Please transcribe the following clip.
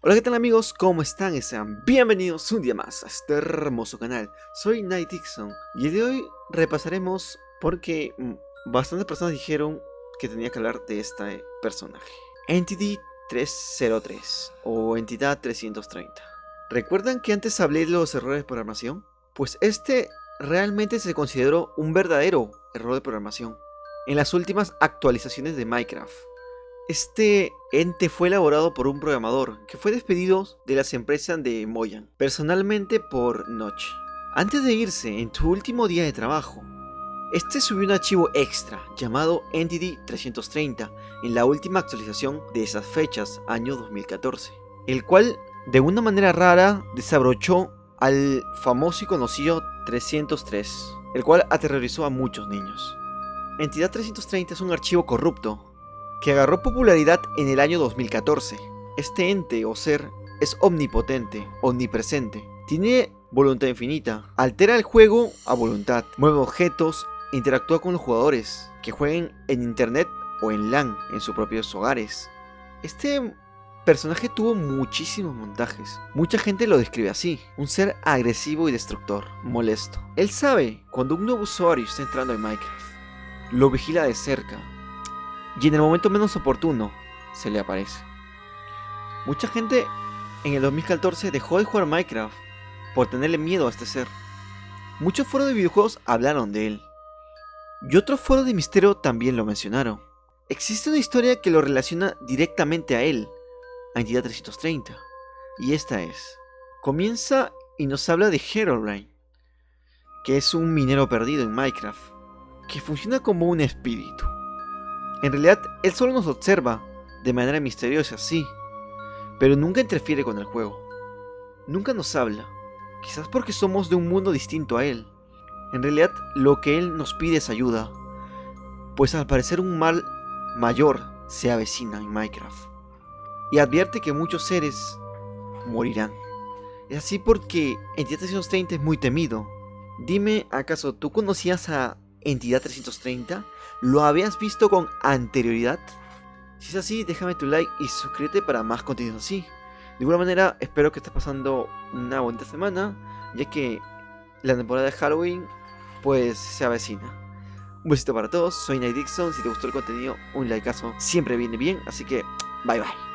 Hola, ¿qué tal amigos? ¿Cómo están? Y sean bienvenidos un día más a este hermoso canal. Soy Night Dixon y el de hoy repasaremos porque bastantes personas dijeron que tenía que hablar de este personaje. Entity 303 o Entidad 330. ¿Recuerdan que antes hablé de los errores de programación? Pues este realmente se consideró un verdadero error de programación en las últimas actualizaciones de Minecraft. Este ente fue elaborado por un programador que fue despedido de las empresas de Mojang, personalmente por Notch. Antes de irse en su último día de trabajo, este subió un archivo extra llamado Entity 330 en la última actualización de esas fechas, año 2014, el cual de una manera rara desabrochó al famoso y conocido 303, el cual aterrorizó a muchos niños. Entidad 330 es un archivo corrupto que agarró popularidad en el año 2014. Este ente o ser es omnipotente, omnipresente, tiene voluntad infinita, altera el juego a voluntad, mueve objetos, interactúa con los jugadores que jueguen en internet o en LAN en sus propios hogares. Este personaje tuvo muchísimos montajes. Mucha gente lo describe así: un ser agresivo y destructor, molesto. Él sabe cuando un nuevo usuario está entrando en Minecraft, lo vigila de cerca y en el momento menos oportuno se le aparece. Mucha gente en el 2014 dejó de jugar Minecraft por tenerle miedo a este ser. Muchos foros de videojuegos hablaron de él y otros foros de misterio también lo mencionaron. Existe una historia que lo relaciona directamente a él, a Entidad 330, y esta es: comienza y nos habla de Herobrine, que es un minero perdido en Minecraft, que funciona como un espíritu. En realidad, él solo nos observa de manera misteriosa, sí, pero nunca interfiere con el juego. Nunca nos habla, quizás porque somos de un mundo distinto a él. En realidad, lo que él nos pide es ayuda, pues al parecer un mal mayor se avecina en Minecraft. Y advierte que muchos seres morirán. Es así porque Entidad 330 es muy temido. Dime, ¿acaso tú conocías a Entidad 330? ¿Lo habías visto con anterioridad? Si es así, déjame tu like y suscríbete para más contenido así. De igual manera, espero que estés pasando una bonita semana, ya que la temporada de Halloween pues se avecina. Un besito para todos, soy Night Dixon. Si te gustó el contenido, un likeazo siempre viene bien, así que bye bye.